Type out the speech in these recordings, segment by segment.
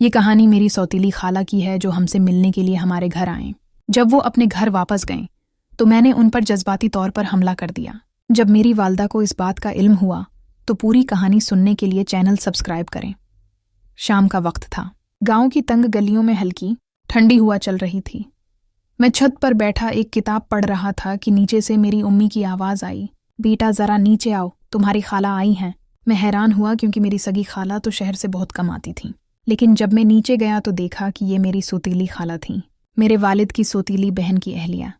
ये कहानी मेरी सौतीली खाला की है जो हमसे मिलने के लिए हमारे घर आए। जब वो अपने घर वापस गए तो मैंने उन पर जज्बाती तौर पर हमला कर दिया। जब मेरी वालदा को इस बात का इल्म हुआ तो पूरी कहानी सुनने के लिए चैनल सब्सक्राइब करें। शाम का वक्त था। गांव की तंग गलियों में हल्की ठंडी हवा चल रही थी। मैं छत पर बैठा एक किताब पढ़ रहा था कि नीचे से मेरी उम्मी की आवाज़ आई, बेटा ज़रा नीचे आओ, तुम्हारी खाला आई हैं। मैं हैरान हुआ क्योंकि मेरी सगी खाला तो शहर से बहुत कम आती थी, लेकिन जब मैं नीचे गया तो देखा कि ये मेरी सौतीली खाला थी, मेरे वालिद की सौतीली बहन की अहलिया।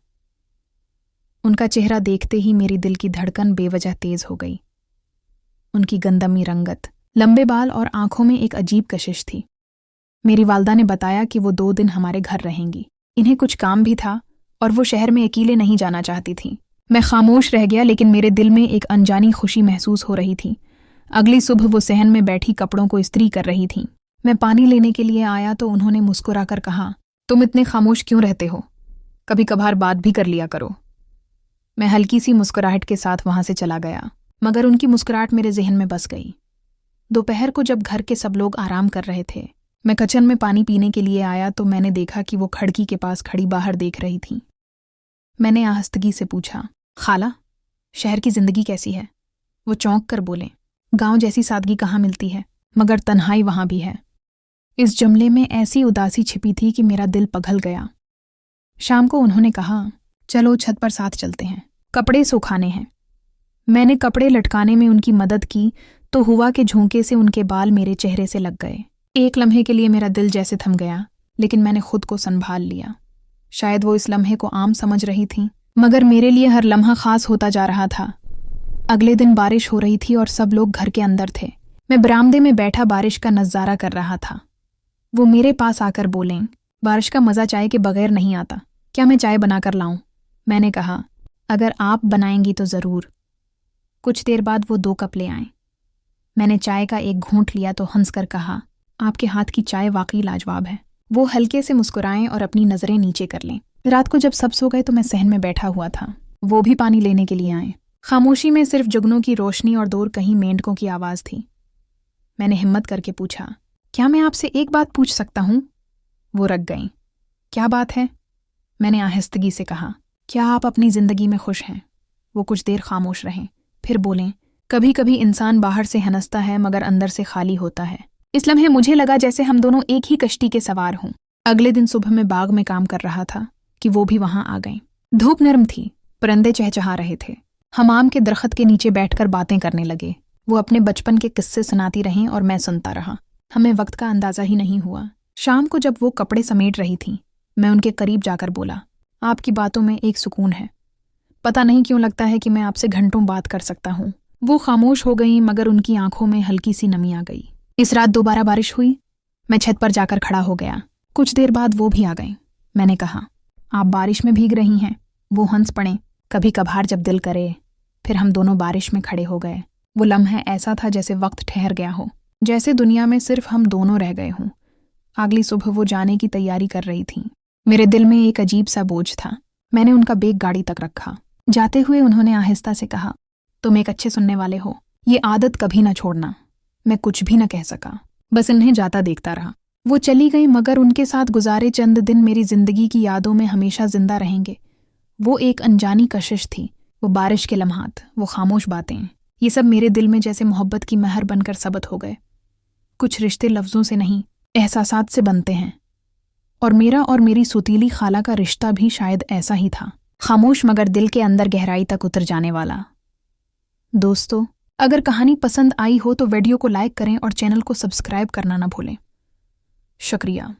उनका चेहरा देखते ही मेरी दिल की धड़कन बेवजह तेज हो गई। उनकी गंदमी रंगत, लंबे बाल और आंखों में एक अजीब कशिश थी। मेरी वालदा ने बताया कि वो 2 दिन हमारे घर रहेंगी। इन्हें कुछ काम भी था और वो शहर में अकेले नहीं जाना चाहती थी। मैं खामोश रह गया, लेकिन मेरे दिल में एक अनजानी खुशी महसूस हो रही थी। अगली सुबह वो सहन में बैठी कपड़ों को इस्त्री कर रही थी। मैं पानी लेने के लिए आया तो उन्होंने मुस्कुराकर कहा, तुम इतने खामोश क्यों रहते हो? कभी कभार बात भी कर लिया करो। मैं हल्की सी मुस्कुराहट के साथ वहां से चला गया, मगर उनकी मुस्कुराहट मेरे जहन में बस गई। दोपहर को जब घर के सब लोग आराम कर रहे थे, मैं किचन में पानी पीने के लिए आया तो मैंने देखा कि वो खिड़की के पास खड़ी बाहर देख रही थी। मैंने आहिस्तगी से पूछा, खाला, शहर की जिंदगी कैसी है? वो चौंक कर बोले, गांव जैसी सादगी कहाँ मिलती है, मगर तन्हाई वहां भी है। इस जुमले में ऐसी उदासी छिपी थी कि मेरा दिल पिघल गया। शाम को उन्होंने कहा, चलो छत पर साथ चलते हैं, कपड़े सुखाने हैं। मैंने कपड़े लटकाने में उनकी मदद की तो हुआ कि झोंके से उनके बाल मेरे चेहरे से लग गए। एक लम्हे के लिए मेरा दिल जैसे थम गया, लेकिन मैंने खुद को संभाल लिया। शायद वो इस लम्हे को आम समझ रही थी, मगर मेरे लिए हर लम्हा खास होता जा रहा था। अगले दिन बारिश हो रही थी और सब लोग घर के अंदर थे। मैं बरामदे में बैठा बारिश का नज़ारा कर रहा था। वो मेरे पास आकर बोलें, बारिश का मज़ा चाय के बगैर नहीं आता, क्या मैं चाय बनाकर लाऊं? मैंने कहा, अगर आप बनाएंगी तो ज़रूर। कुछ देर बाद वो 2 कप ले आए। मैंने चाय का एक घूंट लिया तो हंसकर कहा, आपके हाथ की चाय वाकई लाजवाब है। वो हल्के से मुस्कुराएं और अपनी नज़रें नीचे कर लें। रात को जब सब सो गए तो मैं सहन में बैठा हुआ था। वो भी पानी लेने के लिए आए। खामोशी में सिर्फ जुगनों की रोशनी और दूर कहीं मेंढकों की आवाज़ थी। मैंने हिम्मत करके पूछा, क्या मैं आपसे एक बात पूछ सकता हूँ? वो रख गईं। क्या बात है? मैंने आहिस्तगी से कहा, क्या आप अपनी ज़िंदगी में खुश हैं? वो कुछ देर खामोश रहें, फिर बोलें, कभी कभी इंसान बाहर से हंसता है मगर अंदर से खाली होता है। इस लम्हे मुझे लगा जैसे हम दोनों एक ही कश्ती के सवार हों। अगले दिन सुबह मैं बाग में काम कर रहा था कि वो भी वहां आ गईं। धूप नरम थी, परिंदे चहचहा रहे थे। हम आम के दरख्त के नीचे बैठकर बातें करने लगे। वो अपने बचपन के किस्से सुनाती रहीं और मैं सुनता रहा। हमें वक्त का अंदाजा ही नहीं हुआ। शाम को जब वो कपड़े समेट रही थीं, मैं उनके करीब जाकर बोला, आपकी बातों में एक सुकून है। पता नहीं क्यों लगता है कि मैं आपसे घंटों बात कर सकता हूँ। वो खामोश हो गई, मगर उनकी आंखों में हल्की सी नमी आ गई। इस रात दोबारा बारिश हुई। मैं छत पर जाकर खड़ा हो गया। कुछ देर बाद वो भी आ गई। मैंने कहा, आप बारिश में भीग रही हैं? वो हंस पड़े, कभी कभार जब दिल करे। फिर हम दोनों बारिश में खड़े हो गए। वो लम्हा ऐसा था जैसे वक्त ठहर गया हो, जैसे दुनिया में सिर्फ हम दोनों रह गए हों। अगली सुबह वो जाने की तैयारी कर रही थी। मेरे दिल में एक अजीब सा बोझ था। मैंने उनका बैग गाड़ी तक रखा। जाते हुए उन्होंने आहिस्ता से कहा, तुम एक अच्छे सुनने वाले हो, ये आदत कभी ना छोड़ना। मैं कुछ भी न कह सका, बस इन्हें जाता देखता रहा। वो चली गई, मगर उनके साथ गुजारे चंद दिन मेरी जिंदगी की यादों में हमेशा जिंदा रहेंगे। वो एक अनजानी कशिश थी, वो बारिश के लम्हात, वो खामोश बातें, ये सब मेरे दिल में जैसे मोहब्बत की महर बनकर सबत हो गए। कुछ रिश्ते लफ्जों से नहीं, एहसासात से बनते हैं, और मेरा और मेरी सौतीली खाला का रिश्ता भी शायद ऐसा ही था, खामोश मगर दिल के अंदर गहराई तक उतर जाने वाला। दोस्तों, अगर कहानी पसंद आई हो तो वीडियो को लाइक करें और चैनल को सब्सक्राइब करना ना भूलें। शुक्रिया।